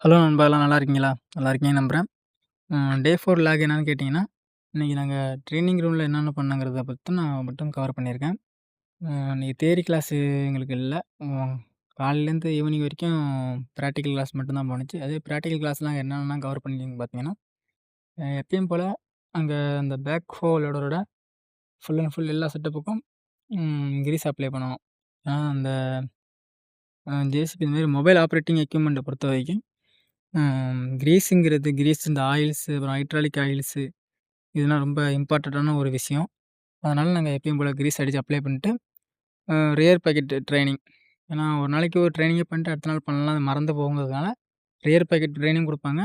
Hello நண்பா! எல்லாம் நல்லா இருக்கீங்களா? நல்லா இருக்கீங்கன்னு நம்புறேன். டே 4 லாக் என்னன்னு கேட்டீங்கன்னா, இன்னைக்கு நாங்க ட்ரெய்னிங் ரூம்ல என்னென்ன பண்ணோங்கிறத பத்தி நான் மட்டும் கவர் பண்ணியிருக்கேன். இன்னைக்கு தியரி கிளாஸு எங்களுக்கு இல்ல. ம் காலையிலேருந்து ஈவினிங் வரைக்கும் பிராக்டிகல் கிளாஸ் மட்டும் தான் போணுச்சு. அதே பிராக்டிகல் கிளாஸ்லாம் என்னென்னலாம் கவர் பண்ணியிருக்கேன்னு பார்த்தீங்கன்னா, எப்பயும் போல அங்க அந்த பேக் ஹோ லோடரோட ஃபுல் அண்ட் ஃபுல் எல்லா செட்டப்புக்கும் கிரீஸ் அப்ளை பண்ணணும். அந்த ஜேசிபி இந்த மாரி மொபைல் ஆப்பரேட்டிங் எக்யூப்மெண்ட்ட பொறுத்தவரைக்கும் கிரீஸ் இந்த ஆயில்ஸு, அப்புறம் ஹைட்ராலிக் ஆயில்ஸு இதெல்லாம் ரொம்ப இம்பார்ட்டண்ட்டான ஒரு விஷயம். அதனால நாங்க எப்பயும் போல கிரீஸ் அடிச்சு அப்ளை பண்ணிட்டு, ரியர் பாக்கெட் ட்ரெய்னிங். ஏன்னா, ஒரு நாளைக்கு ஒரு ட்ரெய்னிங்கே பண்ணிட்டு அடுத்த நாள் பண்ணலாம். அது மறந்து போகுங்கிறதுனால, ரியர் பாக்கெட் ட்ரெய்னிங் குடுப்பாங்க.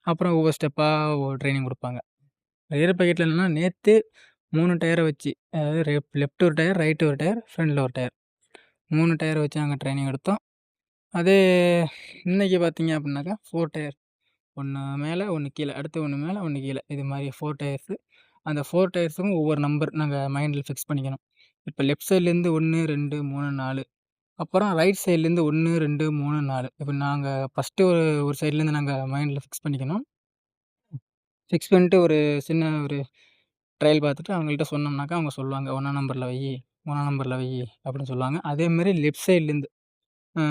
அப்புறம் ஒவ்வொரு ஸ்டெப்பா ஒவ்வொரு ட்ரெய்னிங் குடுப்பாங்க. ரியர் பாக்கெட்ல என்னன்னா, நேத்து 3 டயர வச்சு, அதாவது லெஃப்ட் ஒரு டயர், ரைட் ஒரு டயர், ஃப்ரண்ட்ல ஒரு டயர். 3 டயர வச்சு நாங்க ட்ரெய்னிங் எடுத்தோம். அதே இன்னைக்கு பார்த்தீங்க அப்டின்னாக்கா 4 டயர். 1 மேல, 1 கீழ. அடுத்து 1 மேல, 1 கீழ. இது மாரி 4 டயர்ஸு. அந்த 4 டயர்ஸுக்கும் ஒவ்வொரு நம்பர் நாங்க மைண்ட்ல ஃபிக்ஸ் பண்ணிக்கணும். இப்ப லெஃப்ட் சைட்லேருந்து 1, 2, 3, 4. அப்புறம் ரைட் சைட்லேருந்து 1, 2, 3, 4. இப்ப நாங்க ஃபர்ஸ்ட்டு ஒரு சைட்லேருந்து நாங்க மைண்ட்ல ஃபிக்ஸ் பண்ணிக்கணும். ஃபிக்ஸ் பண்ணிட்டு ஒரு சின்ன ஒரு ட்ரையல் பார்த்துட்டு அவங்கள்ட்ட சொன்னோம்னாக்கா, அவங்க சொல்லுவாங்க. 1ஆம் நம்பர்ல வையி, 3ஆம் நம்பர்ல வையி அப்படின்னு சொல்லுவாங்க. அதேமாரி லெஃப்ட் சைட்லேருந்து அ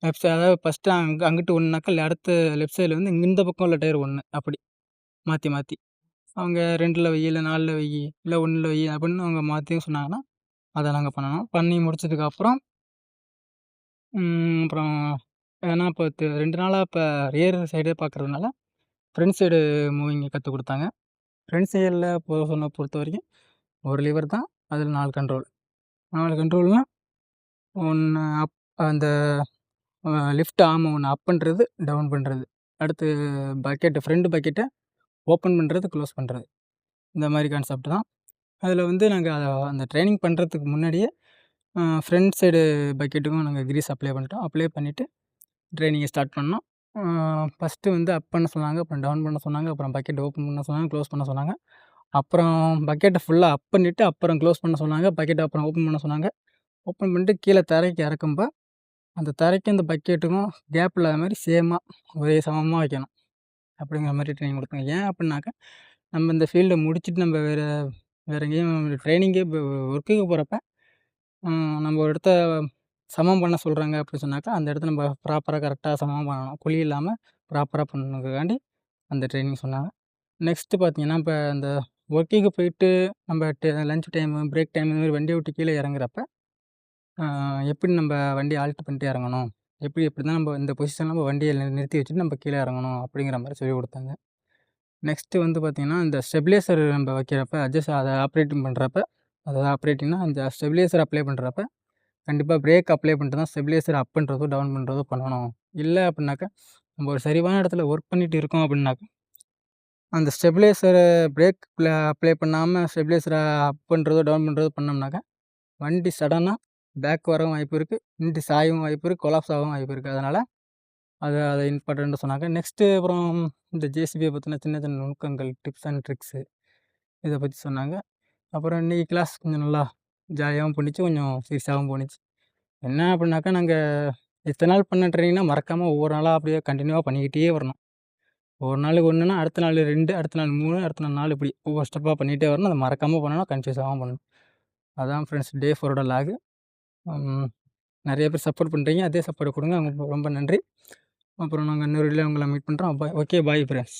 லெஃப்ட் சைட் அதாவது ஃபர்ஸ்ட்டு அங்கிட்டு 1னாக்கா அடுத்த லெஃப்ட் சைட்ல வந்து இந்த பக்கம் உள்ள டயர் 1 அப்படி மாத்தி மாத்தி. அவங்க 2ல வையி, இல்ல 4ல வையி, இல்ல 1ல வையி அப்படின்னு அவங்க மாத்தியும் சொன்னாங்கன்னா, அத நாங்க பண்ணணும். பண்ணி முடிச்சதுக்கப்புறம், அப்புறம் ஏன்னா இப்போ 2 நாளா இப்ப ரியர் சைடே பார்க்கறதுனால, ஃப்ரண்ட் சைடு மூவிங் கத்துக் குடுத்தாங்க. ஃப்ரண்ட் சைடுல பொறுத்தவரைக்கும் ஒரு லிவர் தான். அதில 4 கண்ட்ரோல். 4 கண்ட்ரோல்னா, 1 அப் அந்த லிஃப்ட் ஆர்ம ஒண்ணு அப் பண்றது, டவுன் பண்றது. அடுத்து ஃப்ரண்ட் பக்கெட்ட ஓப்பன் பண்றது, குளோஸ் பண்றது. இந்த மாரி கான்செப்ட் தான். அதில வந்து நாங்க அந்த ட்ரெய்னிங் பண்றதுக்கு முன்னாடியே ஃப்ரண்ட் சைடு பக்கெட்டுக்கும் நாங்க கிரீஸ் அப்ளை பண்ணிட்டோம். அப்ளை பண்ணிட்டு ட்ரெய்னிங்க ஸ்டார்ட் பண்ணோம். அ ஃபர்ஸ்ட்டு வந்து அப் பண்ண சொன்னாங்க. அப்புறம் டவுன் பண்ண சொன்னாங்க. அப்புறம் பக்கெட் ஓப்பன் பண்ண சொன்னாங்க. க்ளோஸ் பண்ண சொன்னாங்க. அப்புறம் பக்கெட்ட ஃபுல்லா அப் பண்ணிட்டு, அப்புறம் க்ளோஸ் பண்ண சொன்னாங்க. பக்கெட்ட அப்புறம் ஓப்பன் பண்ண சொன்னாங்க. ஓப்பன் பண்ணிட்டு கீழ தரைக்கு இறக்கும்போ, அந்த தரைக்கும் அந்த பக்கெட்டுக்கும் கேப் இல்லாத மாரி சேமா ஒரே சமமா வைக்கணும். அப்படிங்கிற மாரி ட்ரெய்னிங் குடுத்தாங்க. ஏன் அப்புட்னாக்கா, நம்ம இந்த ஃபீல்ட முடிச்சுட்டு நம்ம வேற வேற எங்கேயும் ட்ரெய்னிங்கே ஒர்க்குக்கு போறப்ப, நம்ம ஒரு இடத்த சமம் பண்ண சொல்றாங்க அப்படி சொன்னாக்கா, அந்த இடத்த நம்ம ப்ராப்பரா கரெக்ட்டா சமம் பண்ணணும். குழி இல்லாம ப்ராப்பரா பண்ணணுங்கிறதுக்காண்டி அந்த ட்ரெய்னிங் சொன்னாங்க. நெக்ஸ்ட்டு பார்த்தீங்கன்னா, இப்ப இந்த ஒர்க்குக்கு போயிட்டு நம்ம லஞ்ச் டைமு, பிரேக் டைம் இந்த மாரி வண்டிய விட்டு கீழ இறங்குறப்ப, அ எப்படி நம்ம வண்டிய ஆல்ட் பண்ணிட்டு இறங்கணும்? எப்படி தான் நம்ம இந்த பொசிஷன்ல நம்ம வண்டிய நிறுத்தி வச்சுட்டு நம்ம கீழ இறங்கணும்? அப்படிங்கிற மாரி சொல்லிக் குடுத்தாங்க. நெக்ஸ்ட்டு வந்து பார்த்தீங்கன்னா, இந்த ஸ்டெபிலைசர் நம்ம வைக்கிறப்ப அத ஆப்ரேட்டிங் பண்றப்ப, அதாவது ஆப்ரேட்டிங்னா அந்த ஸ்டெபிலைசர் அப்ளை பண்றப்ப, கண்டிப்பா பிரேக் அப்ளை பண்ணிட்டு தான் ஸ்டெபிலைசர் அப் பண்றதோ, டவுன் பண்றதோ பண்ணணும். இல்ல அப்படின்னாக்கா, நம்ம ஒரு சரிவான இடத்துல ஒர்க் பண்ணிட்டு இருக்கோம் அப்படின்னாக்கா, அந்த ஸ்டெபிலைசர பிரேக் அப்ளை பண்ணாம ஸ்டெபிலைசர அப் பண்றதோ, டவுன் பண்றதோ பண்ணோம்னாக்கா, வண்டி சடனா பேக் வரவும் வாய்ப்பு இருக்கு. நின்னுட்டு சாயவும் வாய்ப்பு இருக்கு. கொலாப்ஸ் ஆகவும் வாய்ப்பு இருக்கு. அதனால அத இம்பார்ட்டன்ட்டா சொன்னாங்க. நெக்ஸ்ட்டு அப்புறம் இந்த ஜேசிபிய பத்தின சின்ன சின்ன நுணுக்கங்கள், டிப்ஸ் அண்ட் ட்ரிக்ஸு இத பத்தி சொன்னாங்க. அப்புறம் இன்னைக்கு கிளாஸ் கொஞ்சம் நல்லா ஜாலியாவும் போணுச்சு. கொஞ்சம் சீரியஸாவும் போணுச்சு. என்ன அப்புட்னாக்கா, நாங்க இத்தன நாள் பண்ண ட்ரெய்னிங்னா மறக்காம ஒவ்வொரு நாளா அப்படியே கன்டினியூவா பண்ணிக்கிட்டே வரணும். ஒரு நாளைக்கு 1ன்னா, அடுத்த நாள் 2, அடுத்த நாள் 3, அடுத்த நாள் 4 இப்படி ஒவ்வொரு ஸ்டெப்பா பண்ணிட்டே வரணும். அத மறக்காம பண்ணணும். கன்ஃப்யூஸ் ஆகாம பண்ணணும். அதான் ஃப்ரெண்ட்ஸ் டே 4 லாகு. ம் நெறைய பேர் சப்போர்ட் பண்றீங்க. அதே சப்போர்ட்ட குடுங்க. உங்களுக்கு ரொம்ப நன்றி. அப்புறம் நாங்க இன்னொரு வீடியோல உங்கள மீட் பண்றோம். Okay bye friends.